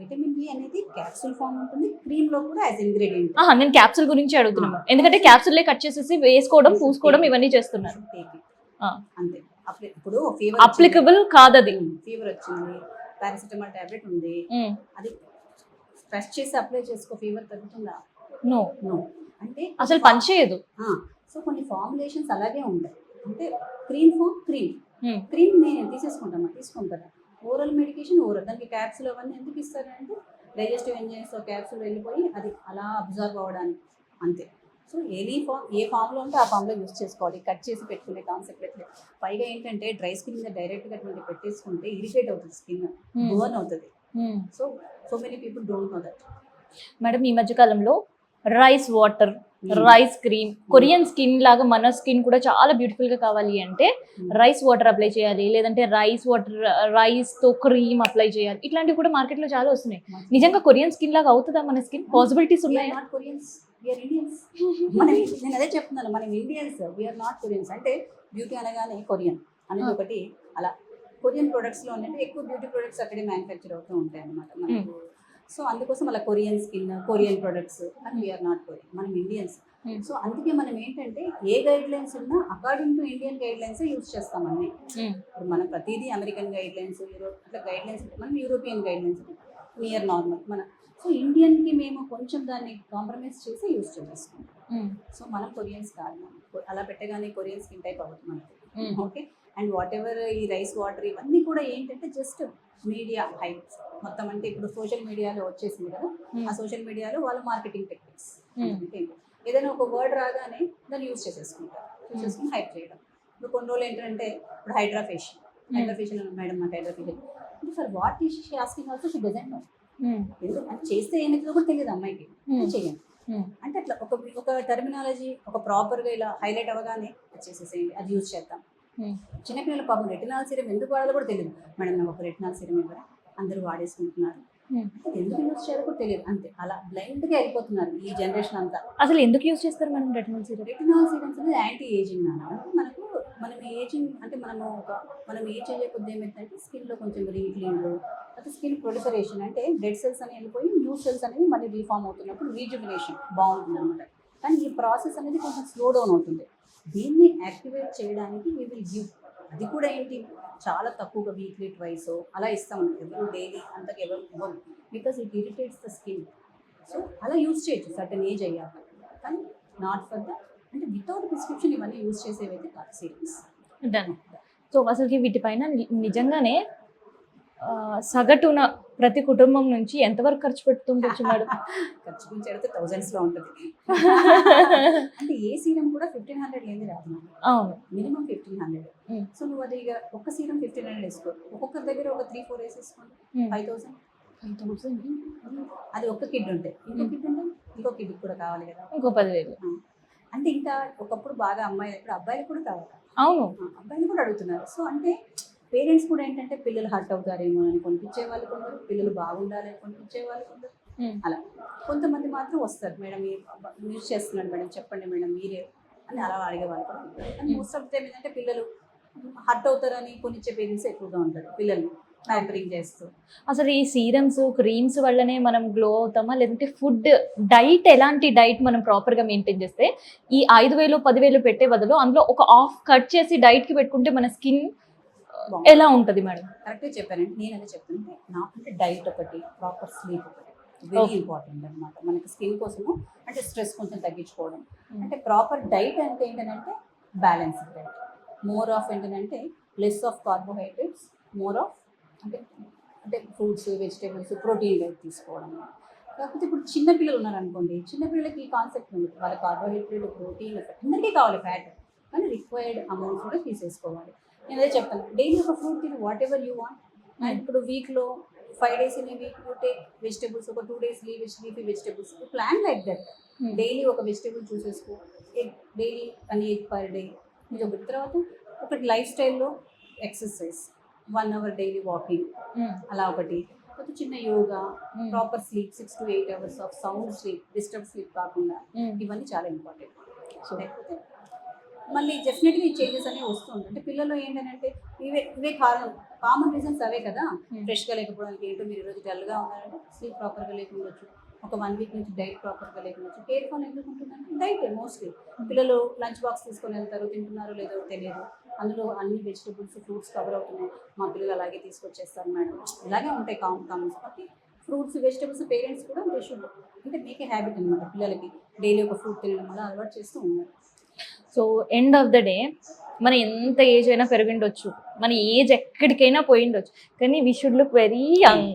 విటమిన్ ఈ అనేది క్యాప్సూల్ ఫామ్ ఉంటుంది, క్రీమ్ లో కూడా యాజ్ ఇంగ్రీడియంట్. నేను క్యాప్సూల్ గురించి అడుగుతున్నాను, ఎందుకంటే క్యాప్సూల్లే కట్ చేసేసి వేసుకోవడం పూసుకోవడం ఇవన్నీ చేస్తున్నారు. అంతే. ఇప్పుడు అప్లికబుల్ కాదు అది. ఫీవర్ వచ్చింది, పారాసిటమాల్ టాబ్లెట్ ఉంది, అది ప్రెస్ చేసి అప్లై చేసుకో, ఫీవర్ తగ్గుతుందా? No no. అంటే అసలు పనిచేయదు. సో కొన్ని ఫార్ములేషన్స్ అలాగే ఉంటాయి. అంటే క్రీమ్ ఫామ్ క్రీమ్ నేను తీసుకుంటాం కదా. ఓరల్ మెడికేషన్ ఓరల్, దానికి క్యాప్సూల్ అవన్నీ ఎందుకు ఇస్తారంటే డైజెస్టివ్ ఎంజైమ్స్ క్యాప్సూల్ వెళ్ళిపోయి అది అలా అబ్జర్వ్ అవ్వడానికి అంతే. సో ఏ ఫామ్లో ఉంటే ఆ ఫామ్లో యూజ్ చేసుకోవాలి. కట్ చేసి పెట్టుకునే కాన్సెప్ట్ ఎట్లే. పైగా ఏంటంటే డ్రై స్కిన్ మీద డైరెక్ట్గా అటువంటి పెట్టేసుకుంటే ఇరిటేట్ అవుతుంది, స్కిన్ బర్న్ అవుతుంది. So many people don't know that. Madam ఈ మధ్యకాలంలో rice water, rice cream, Korean skin లాగా మన స్కిన్ కూడా చాలా బ్యూటిఫుల్ గా కావాలి అంటే రైస్ వాటర్ అప్లై చేయాలి, లేదంటే రైస్ తో క్రీమ్ అప్లై చేయాలి, ఇట్లాంటివి కూడా మార్కెట్ లో చాలా వస్తున్నాయి. నిజంగా కొరియన్ స్కిన్ లాగా అవుతుందా మన స్కిన్? పాసిబిలిటీస్ ఉన్నాయా? నేను అదే చెప్తున్నాను, మనం ఇండియన్స్, వీఆర్ నాట్ కొరియన్స్. అంటే బ్యూటీ అనగానే కొరియన్ అనేది ఒకటి. అలా కొరియన్ ప్రొడక్ట్స్ లో అంటే ఎక్కువ బ్యూటీ ప్రొడక్ట్స్ అక్కడే మ్యానుఫ్యాక్చర్ అవుతూ ఉంటాయి అన్నమాట మనకు. సో అందుకోసం అలా Korean skin, Korean products and we're not Korean, మనం ఇండియన్స్. సో అందుకే మనం ఏంటంటే ఏ గైడ్ లైన్స్ ఉన్నా according to Indian guidelines use చేస్తాం అన్ని. ఇప్పుడు మనం ప్రతిదీ అమెరికన్ గైడ్ లైన్స్, అట్లా గైడ్ లైన్స్, మనం European guidelines near normal మన. సో ఇండియన్కి మేము కొంచెం దాన్ని కాంప్రమైజ్ చేసి యూజ్ చేసేసుకుంటాం. సో మనం కొరియన్స్ కాదు, అలా పెట్టగానే కొరియన్ స్కిన్ టైప్ అవుతుంది మనకి. ఓకే. అండ్ వాట్ ఎవర్ ఈ రైస్ వాటర్ ఇవన్నీ కూడా ఏంటంటే జస్ట్ మీడియా హైప్స్ మొత్తం. అంటే ఇప్పుడు సోషల్ మీడియాలో వచ్చేసింది కదా, ఆ సోషల్ మీడియాలో వాళ్ళ మార్కెటింగ్ టెక్నిక్స్. ఏదైనా ఒక వర్డ్ రాగానే దాన్ని యూజ్ చేసేసుకుని హైప్ చేయడం. ఇప్పుడు కొన్ని రోజులు ఏంటంటే ఇప్పుడు హైడ్రాఫేషియల్ మేడం నాకు హైడ్రాఫేషియల్ అంటే for what is she asking also she doesn't know. ఎందుకు అంటే చేస్తే ఏమైతుందో కూడా తెలియదు అమ్మాయికి, చేయండి అంటే అట్లా ఒక టర్మినాలజీ ఒక ప్రాపర్గా ఇలా హైలైట్ అవ్వగానే చేసేసేయండి, అది యూజ్ చేద్దాం. చిన్నపిల్లల పాపం రెటినాల్ సీరం ఎందుకు వాడాలో కూడా తెలియదు. మేడం నాకు ఒక రెటినాల్ సీరం ఇవ్వరా, అందరూ వాడేసుకుంటున్నారు, ఎందుకు యూజ్ చేయాలో కూడా తెలియదు. అంతే, అలా బ్లైండ్గా వెళ్ళిపోతున్నారు ఈ జనరేషన్ అంతా. అసలు ఎందుకు యూజ్ చేస్తారు madam retinol serum? Retinol serums అనేది యాంటీ ఏజింగ్ నాన్న. మనం ఏజింగ్ అంటే మనం ఏజ్ అయ్యే కొద్ది ఏమైందంటే స్కిన్లో కొంచెం రీక్లీన్లు, అయితే స్కిన్ ప్రొలిఫరేషన్ అంటే డెడ్ సెల్స్ అని వెళ్ళిపోయి న్యూ సెల్స్ అనేవి మళ్ళీ రీఫార్మ్ అవుతున్నప్పుడు రీజుమినేషన్ బాగుంటుంది అనమాట. కానీ ఈ ప్రాసెస్ అనేది కొంచెం స్లో డౌన్ అవుతుంది. దీన్ని యాక్టివేట్ చేయడానికి వీ విల్ గివ్, అది కూడా ఏంటి చాలా తక్కువగా వీక్లీ ట్వైస్ అలా ఇస్తాం. ఎవరు డైలీ అంతకు ఎవరు ఇవ్వరు, because it irritates the skin. So అలా యూజ్ చేయొచ్చు సర్టన్ ఏజ్ అయ్యాక. కానీ నాట్ ఫర్ ద అంటే వితౌట్ ప్రిస్క్రిప్షన్ ఇవన్నీ యూజ్ చేసేవైతే కాదు సీరమ్స్. డన్. సో అసలుకి వీటిపైన నిజంగానే సగటున ప్రతి కుటుంబం నుంచి ఎంతవరకు ఖర్చు పెడుతుండొచ్చు మేడం? ఖర్చు గురించి అడిగితే థౌజండ్స్లో ఉంటుంది. అంటే ఏ సీరం కూడా 1500 లేని రాదు, అవును, మినిమం 1500. సో నువ్వు అది ఇక ఒక్క సీరం 1500 వేసుకో, ఒక్కొక్కరి దగ్గర ఒక 3-4 వేసేసుకోండి, 5000. అది ఒక్క కిడ్ ఉంటే ఇంకో కిడ్ ఉంటే ఇంకో కిడ్ కూడా కావాలి కదా, ఇంకో 10,000. అంటే ఇంకా ఒకప్పుడు బాగా అమ్మాయిలు, ఇప్పుడు అబ్బాయిలు కూడా కావాలి, అవును, అబ్బాయిలు కూడా అడుగుతున్నారు. సో అంటే పేరెంట్స్ కూడా ఏంటంటే పిల్లలు హర్ట్ అవుతారేమో అని కొనిపించే వాళ్ళు కొందరు, పిల్లలు బాగుండాలని కొనిపించే వాళ్ళు కొందరు. అలా కొంతమంది మాత్రం వస్తారు, మేడం యూజ్ చేస్తున్నాడు మేడం చెప్పండి మేడం మీరే అని అలా అడిగే వాళ్ళు కూడా ఉంటారు. కానీ మోస్ట్ ఆఫ్ టైం ఏంటంటే పిల్లలు హర్ట్ అవుతారని కొనిచ్చే పేరెంట్స్ ఎక్కువగా ఉంటారు, పిల్లల్ని ప్యాంపరింగ్ చేస్తూ. అసలు ఈ సీరమ్స్ క్రీమ్స్ వల్లనే మనం గ్లో అవుతామా, లేదంటే ఫుడ్ డైట్, ఎలాంటి డైట్ మనం ప్రాపర్గా మెయింటైన్ చేస్తే ఈ 5,000 10,000 పెట్టే బదులు అందులో ఒక హాఫ్ కట్ చేసి డైట్కి పెట్టుకుంటే మన స్కిన్ ఎలా ఉంటుంది మేడం? కరెక్ట్గా చెప్పారండి, నేను అదే చెప్తుంటే నాకంటే డైట్ ఒకటి, ప్రాపర్ స్లీప్ ఒకటి వెరీ ఇంపార్టెంట్ అనమాట మనకి స్కిన్ కోసము. అంటే స్ట్రెస్ కొంచెం తగ్గించుకోవడం, అంటే ప్రాపర్ డైట్ అంటే ఏంటంటే బ్యాలెన్స్డ్ డైట్, మోర్ ఆఫ్ ఏంటంటే less of carbohydrates, more of అంటే అంటే ఫ్రూట్స్ వెజిటేబుల్స్ ప్రోటీన్ డైట్ తీసుకోవడం. కాకపోతే ఇప్పుడు చిన్నపిల్లలు ఉన్నారనుకోండి, చిన్నపిల్లలకి ఈ కాన్సెప్ట్ ఉంది, వాళ్ళ కార్బోహైడ్రేట్ ప్రోటీన్ అందరికీ కావాలి ఫ్యాట్, కానీ రిక్వైర్డ్ అమౌంట్ కూడా తీసేసుకోవాలి. నేను అదే చెప్తాను, డైలీ ఒక ఫ్రూట్ తిని what ever you want. And ఇప్పుడు వీక్లో 5 days in week you take vegetables, ఒక 2 days leafy vegetables, plan like that. Daily ఒక వెజిటేబుల్ చూసేసుకో, ఎగ్ డైలీ అని ఎగ్ పర్ డే. ఇది ఒకటి. తర్వాత ఒకటి లైఫ్ స్టైల్లో ఎక్సర్సైజ్, 1 hour డైలీ వాకింగ్, అలా ఒకటి. ఒక చిన్న yoga, proper sleep 6 to 8 hours of sound sleep, disturb sleep కాకుండా, ఇవన్నీ చాలా ఇంపార్టెంట్. సో లేకపోతే మళ్ళీ డెఫినెట్గా ఈ చేంజెస్ అనేవి వస్తుంది. అంటే పిల్లలు ఏంటంటే ఇవే కామన్ రీజన్స్ అవే కదా, ఫ్రెష్గా లేకపోవడానికి. ఏంటో మీరు ఈరోజు డల్గా ఉన్నారంటే స్లీప్ ప్రాపర్గా లేకుండొచ్చు, ఒక 1 week నుంచి డైట్ ప్రాపర్గా లేకుండొచ్చు. కేర్ ఫోన్ ఎందుకు ఉంటుందంటే డైట్ మోస్ట్లీ. పిల్లలు లంచ్ బాక్స్ తీసుకొని వెళ్తారు, తింటున్నారో లేదో తెలియదు, అందులో అన్ని వెజిటబుల్స్ ఫ్రూట్స్ కవర్ అవుతున్నాయి, మా పిల్లలు అలాగే తీసుకొచ్చేస్తారు మేడం, ఇలాగే ఉంటాయి కామన్స్. కాబట్టి ఫ్రూట్స్ వెజిటబుల్స్ పేరెంట్స్ కూడా దే షుడ్ అంటే మేక్ ఏ హ్యాబిట్ అనమాట, పిల్లలకి డైలీ ఒక ఫ్రూట్ తినడం వల్ల అలవాటు చేస్తూ ఉన్నారు. So end of the day మన ఎంత ఏజ్ అయినా పెరిగిండొచ్చు, మన ఏజ్ ఎక్కడికైనా పోయిండొచ్చు, కానీ we should look very young.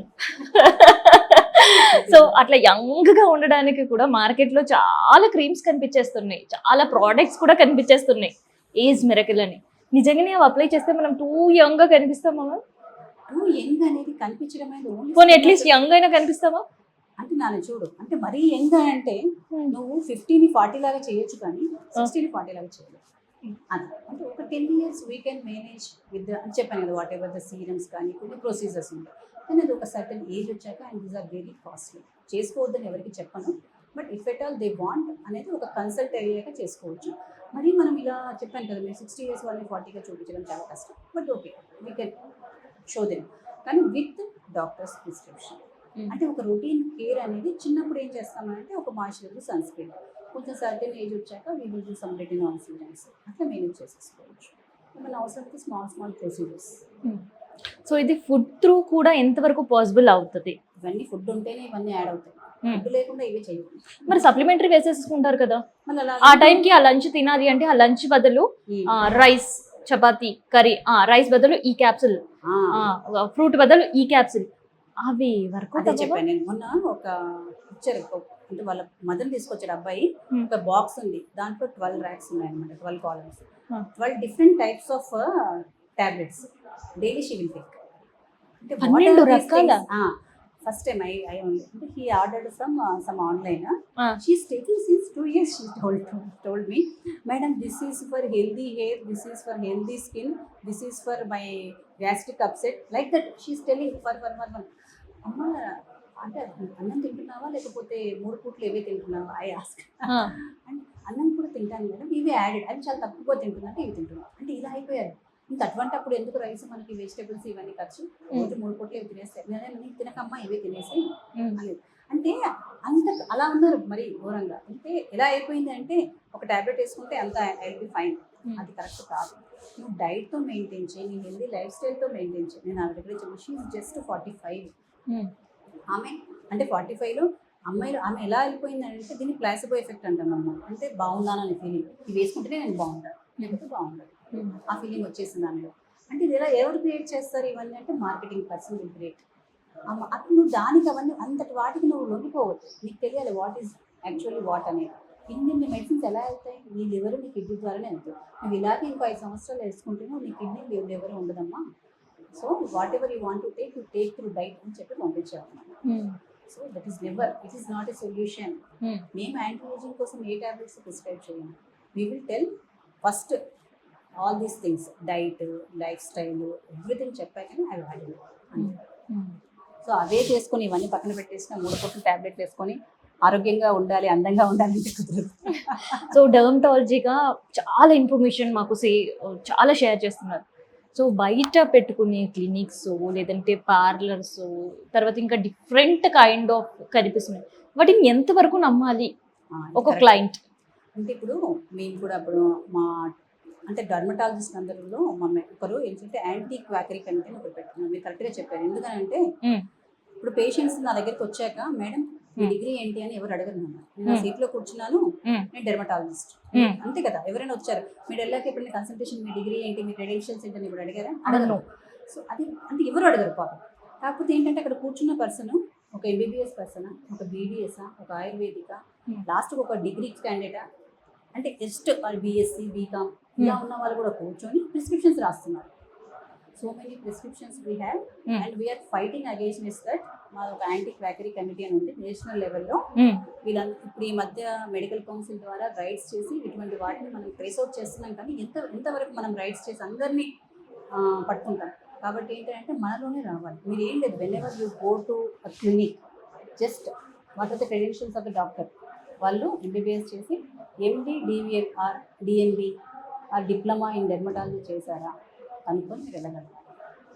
So అట్లా యంగ్గా ఉండడానికి కూడా మార్కెట్లో చాలా క్రీమ్స్ కనిపించేస్తున్నాయి, చాలా ప్రోడక్ట్స్ కూడా కనిపించేస్తున్నాయి ఏజ్ మిరకిల్ అని. నిజంగానే అవి అప్లై చేస్తే మనం టూ యంగ్గా కనిపిస్తామా? టూ యంగ్ అనేది కనిపించడం అనేది పోనీ అట్లీస్ట్ యంగ్ అయినా కనిపిస్తామా అంటే నాన్న చూడు, అంటే మరీ యంగ్ అంటే నువ్వు 50ని 40 లాగా చేయొచ్చు, కానీ 60ని 40 లాగా చేయలేదు. అది అంటే ఒక 10 years we can manage with అని చెప్పాను కదా, వాట్ ఎవర్ ద సీరమ్స్ కానీ కొన్ని ప్రొసీజర్స్ ఉంటాయి. కానీ అది ఒక సర్టన్ ఏజ్ వచ్చాక, and these are very costly. చేసుకోవద్దని ఎవరికి చెప్పను, but if at all they want అనేది ఒక కన్సల్ట్ అయ్యాక చేసుకోవచ్చు. మరి మనం ఇలా చెప్పాను కదా, మీరు 60 years వాళ్ళని 40గా చూపించడం చాలా కష్టం, but okay we can show them, కానీ విత్ డాక్టర్స్ ప్రిస్క్రిప్షన్. అంటే ఒక రొటీన్ కేర్ అనేది చిన్నప్పుడు ఏం చేస్తామంటే ఒక మాయిశ్చరైజర్, సన్ స్క్రీన్, కొంచెం సర్టెన్ ఏజ్ వచ్చాక we will do some retinol serums, అట్లా మేనేజ్ చేసేసుకోవచ్చు. ఏమైనా అవసరమైతే స్మాల్ ప్రొసీజర్స్. సో ఇది ఫుడ్ త్రూ కూడా ఎంతవరకు పాసిబుల్ అవుతుంది? ఇవన్నీ ఫుడ్ ఉంటేనే ఇవన్నీ యాడ్ అవుతాయి, ఫుడ్ లేకుండా ఇవే చేయవు. మరి సప్లిమెంటరీ వేసేసుకుంటారు కదా, మళ్ళీ అలా ఆ టైంకి ఆ లంచ్ తినాలి అంటే ఆ లంచ్ బదులు రైస్, చపాతీ, కర్రీ, రైస్ బదులు ఈ క్యాప్సుల్, ఫ్రూట్ బదులు ఈ క్యాప్సుల్, అవి వర్క్ అదే చెప్పాను నేను మొన్న. ఒక పిక్చర్ అంటే వాళ్ళ మదర్ తీసుకొచ్చాడు అబ్బాయి, ఒక బాక్స్ ఉంది, దాంట్లో 12 racks ఉన్నాయి అనమాట, 12 columns, 12 different types of tablets daily she will take. అంటే 12 రకాల. ఫస్ట్ టైం ఐ ఓన్లీ అంటే he ordered from some online. She's taking since 2 years. She told me, madam this is for healthy hair, this is for healthy skin, this is for my gastric upset, like that she's telling for అమ్మ అంటే అన్నం తింటున్నావా లేకపోతే 3 పూట్లు ఇవే తింటున్నావా? I ask. And అన్నం కూడా తింటాను మేడం, ఇవే యాడెడ్, అవి చాలా తక్కువ తింటున్నా అంటే ఇవి తింటున్నాను అంటే ఇలా అయిపోయారు. ఇంకా అటువంటిప్పుడు ఎందుకు రైస్, మనకి వెజిటేబుల్స్ ఇవన్నీ ఖర్చు, రోజు 3 పూట్లు ఇవి తినేస్తాయి, నేను తినకమ్మా ఇవే తినేసి అనేది. అంటే అంత అలా ఉన్నారు మరి ఘోరంగా. అంటే ఎలా అయిపోయింది అంటే ఒక ట్యాబ్లెట్ వేసుకుంటే అంత ఐల్ బి ఫైన్, అది కరెక్ట్ కాదు. నువ్వు డైట్తో మెయింటైన్ చేయి, నీ హెల్దీ లైఫ్ స్టైల్తో మెయింటైన్ చేయి. నేను ఆవిడ దగ్గర చెప్పి షీ ఈజ్ జస్ట్ 45. ఆమె అంటే 45లో అమ్మాయిలు ఆమె ఎలా వెళ్ళిపోయిందంటే దీన్ని ప్లాసిబో ఎఫెక్ట్ అంటాం మనం. అంటే బాగున్నానని ఫీలింగ్, ఇవి వేసుకుంటేనే నేను బాగుంటాను, లేకపోతే బాగుంటాను, ఆ ఫీలింగ్ వచ్చేసింది ఆమెలో. అంటే ఇది ఎలా ఎవరు క్రియేట్ చేస్తారు ఇవన్నీ అంటే మార్కెటింగ్ పర్సన్ విల్ క్రియేట్. అప్పుడు నువ్వు దానికి అవన్నీ అంతటి వాటికి నువ్వు లొంగిపోవద్దు. నీకు తెలియాలి వాట్ ఈస్ యాక్చువల్లీ వాట్ అనేది. ఇన్ని మెడిసిన్స్ ఎలా వెళ్తాయి, నీ లివర్ నీ కిడ్నీ ద్వారానే వెళ్తాయి. నువ్వు ఇలాగే ఇంకో 5 సంవత్సరాలు వేసుకుంటేనే నీ కిడ్నీ లివర్ ఉండదమ్మా. So whatever you want to take through diet అని చెప్పి పంపించాము. So that is never, it is not a solution. మేము యాంటీ ఏజింగ్ కోసం ఏ టాబ్లెట్స్ ప్రిస్క్రైబ్ చేయము. We will tell first all these things, diet, lifestyle, everything చెప్పాకనే అవి వాడి. సో అవే చేసుకొని ఇవన్నీ పక్కన పెట్టేసిన 3 పూటలు టాబ్లెట్లు వేసుకొని ఆరోగ్యంగా ఉండాలి, అందంగా ఉండాలంటే కుదరదు. సో డర్మటాలజీగా చాలా ఇన్ఫర్మేషన్ మాకు చాలా షేర్ చేస్తున్నారు. సో బయట పెట్టుకునే క్లినిక్స్ లేదంటే పార్లర్స్, తర్వాత ఇంకా డిఫరెంట్ కైండ్ ఆఫ్ కనిపిస్తున్నాయి. వాటిని ఎంతవరకు నమ్మాలి ఒక క్లయింట్? అంటే ఇప్పుడు మేము కూడా అప్పుడు మా అంటే డర్మటాలజిస్ట్ అందరిలో ఒకరు ఏంటంటే యాంటీ క్వాకరీ కమిటీ అని ఒకరు పెట్టుకున్నాం. మీరు కరెక్ట్గా చెప్పారు. ఎందుకంటే ఇప్పుడు పేషెంట్స్ నా దగ్గరికి వచ్చాక మేడం మీ డిగ్రీ ఏంటి అని ఎవరు అడగరు. నేను సీట్లో కూర్చున్నాను, నేను డెర్మటాలజిస్ట్ అంతే కదా. ఎవరైనా వచ్చారు మీరు వెళ్ళాక ఎప్పుడైనా కన్సల్టేషన్ మీ డిగ్రీ ఏంటి, మీ క్రెడెన్షియల్స్ ఏంటి అని ఇప్పుడు అడిగారా? అడగరు. సో అది అంటే ఎవరు అడగరు పాపం. కాకపోతే ఏంటంటే అక్కడ కూర్చున్న పర్సన్ ఒక ఎంబీబీఎస్ పర్సన్, ఒక బీడీఎస్, ఒక ఆయుర్వేదిక, లాస్ట్ ఒక డిగ్రీ క్యాండిడేటా, అంటే జస్ట్ బీఎస్సీ బీకామ్ ఇలా ఉన్న వాళ్ళు కూడా కూర్చొని ప్రిస్క్రిప్షన్స్ రాస్తున్నారు. So many prescriptions we have and we're fighting against that. మా ఒక యాంటీ క్వాకరీ కమిటీ అని ఉంది నేషనల్ లెవెల్లో. వీళ్ళంతా ఇప్పుడు ఈ మధ్య మెడికల్ కౌన్సిల్ ద్వారా రైట్స్ చేసి ఇటువంటి వాటిని మనం ట్రేస్ అవుట్ చేస్తున్నాం. కానీ ఎంతవరకు మనం రైట్స్ చేసి అందరినీ పట్టుకుంటాం. కాబట్టి ఏంటంటే మనలోనే రావాలి. మీరు ఏం లేదు, whenever you go to a clinic, just what are the credentials of the doctor. వాళ్ళు ఎంబీబీఎస్ చేసి ఎండి, డివిఎల్ ఆర్ డిఎన్బి ఆ డిప్లొమా ఇన్ డెర్మటాలజీ చేశారా అనుకొని మీరు వెళ్ళగలరు.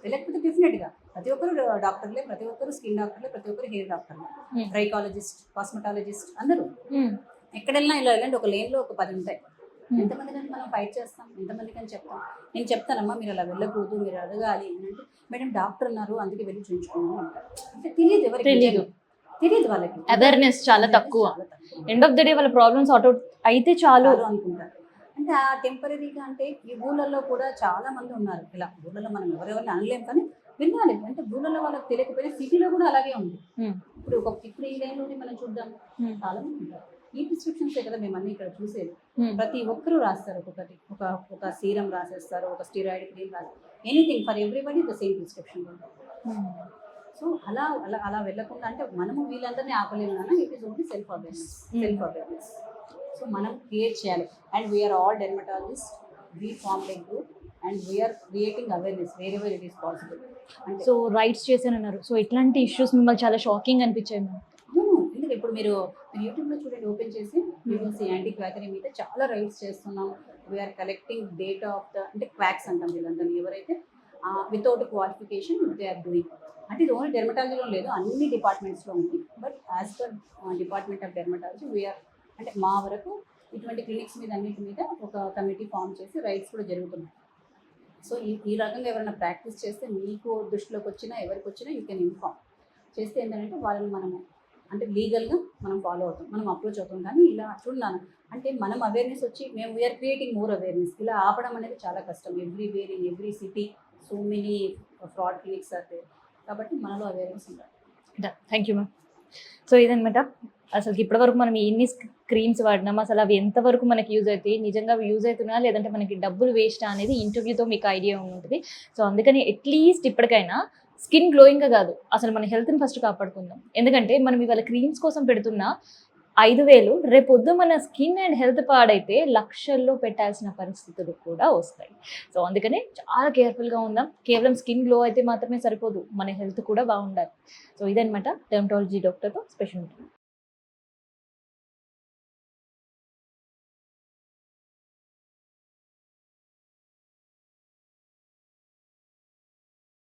వెళ్ళకపోతే డెఫినెట్గా ప్రతి ఒక్కరు డాక్టర్లే, ప్రతి ఒక్కరు స్కిన్ డాక్టర్లే, ప్రతి ఒక్కరు హెయిర్ డాక్టర్లే, ట్రైకాలజిస్ట్, కాస్మెటాలజిస్ట్ అందరూ. ఎక్కడెళ్ళినా ఇలా వెళ్ళండి, ఒక లేన్లో ఒక 10 ఉంటాయి. ఎంతమంది కానీ మనం ఫైట్ చేస్తాం, ఎంతమందికి అని చెప్తాం. నేను చెప్తానమ్మా మీరు అలా వెళ్ళకూడదు, మీరు అడగాలి అంటే మేడం డాక్టర్ ఉన్నారు అందుకే వెళ్ళి చూపించుకున్నాను అంటారు. అంటే తెలియదు, ఎవరికి తెలియదు, వాళ్ళకి అవేర్నెస్ చాలా తక్కువ. ఎండ్ ఆఫ్ ద డే వాళ్ళ ప్రాబ్లమ్స్ సార్ట్ అవుట్ అయితే చాలు అనుకుంటారు. అంటే ఆ టెంపరీగా అంటే ఈ ఊళ్ళల్లో కూడా చాలా మంది ఉన్నారు. ఇలా ఊళ్ళలో మనం ఎవరెవరిని అనలేం, కానీ వినాలి. అంటే ఊళ్ళలో వాళ్ళకి తెలియకపోయినా సిటీలో కూడా అలాగే ఉంది. ఇప్పుడు ఈ లైన్లోనే మనం చూద్దాం, చాలా మంది ఉంటారు. ఈ ప్రిస్క్రిప్షన్స్ కదా మేము అన్ని ఇక్కడ చూసేది. ప్రతి ఒక్కరూ రాస్తారు, ఒక్కొక్కటి ఒక సీరం రాసేస్తారు, ఒక స్టిరాయిడ్ క్రీమ్ రాస్తారు, anything for everybody the same prescription. So అలా వెళ్ళకుండా అంటే మనము వీళ్ళందరినీ ఆపలేము కానీ it is only self awareness. So మనం క్రియేట్ చేయాలి. And we're all dermatologist, we form a group and we're creating awareness wherever it is possible. అంటే సో రైట్స్ చేశానన్నారు. సో ఇట్లాంటి ఇష్యూస్ మిమ్మల్ని చాలా షాకింగ్ అనిపించాయి మ్యామ్? ఎందుకంటే ఇప్పుడు మీరు యూట్యూబ్లో చూడండి, ఓపెన్ చేసి యాంటీ క్వాకరీ మీద చాలా రైట్స్ చేస్తున్నాం. We're collecting data of the అంటే క్వాక్స్ అంటాం వీళ్ళందరినీ, ఎవరైతే without qualification they are doing. అంటే ఇది ఓన్లీ డెర్మటాలజీలో లేదు, అన్ని డిపార్ట్మెంట్స్లో ఉంది. But as per department of dermatology we're అంటే మా వరకు ఇటువంటి క్లినిక్స్ మీద అన్నిటి మీద ఒక కమిటీ ఫామ్ చేసి రైట్స్ కూడా జరుగుతున్నాయి. సో ఈ రకంగా ఎవరైనా ప్రాక్టీస్ చేస్తే మీకు దృష్టిలోకి వచ్చినా ఎవరికి వచ్చినా యూ కెన్ ఇన్ఫార్మ్ చేస్తే ఏంటంటే వాళ్ళని మనము అంటే లీగల్గా మనం ఫాలో అవుతాం, మనం అప్రోచ్ అవుతాం. కానీ ఇలా చూడన్నాను అంటే మనం అవేర్నెస్ వచ్చి మేము వీఆర్ క్రియేటింగ్ మోర్ అవేర్నెస్. ఇలా ఆపడం అనేది చాలా కష్టం. Everywhere in every city so many fraud clinics are there. కాబట్టి మనలో అవేర్నెస్ ఉండాలి. Thank you ma'am. సో ఇదనమాట, అసలు ఇప్పటివరకు మనం ఎన్ని క్రీమ్స్ వాడినాం, అసలు అవి ఎంతవరకు మనకి యూజ్ అవుతాయి, నిజంగా అవి యూజ్ అవుతున్నా లేదంటే మనకి డబ్బులు వేస్ట్ అనేది ఇంటర్వ్యూతో మీకు ఐడియా ఉంటుంది. సో అందుకని అట్లీస్ట్ ఇప్పటికైనా స్కిన్ గ్లోయింగ్గా కాదు, అసలు మన హెల్త్ని ఫస్ట్ కాపాడుకుందాం. ఎందుకంటే మనం ఇవాళ క్రీమ్స్ కోసం పెడుతున్న 5,000 రేపొద్దు మన స్కిన్ అండ్ హెల్త్ పాడైతే లక్షల్లో పెట్టాల్సిన పరిస్థితులు కూడా వస్తాయి. సో అందుకనే చాలా కేర్ఫుల్గా ఉందాం. కేవలం స్కిన్ గ్లో అయితే మాత్రమే సరిపోదు, మన హెల్త్ కూడా బాగుండాలి. సో ఇదనమాట డెర్మటాలజీ డాక్టర్తో స్పెషల్ మీటింగ్.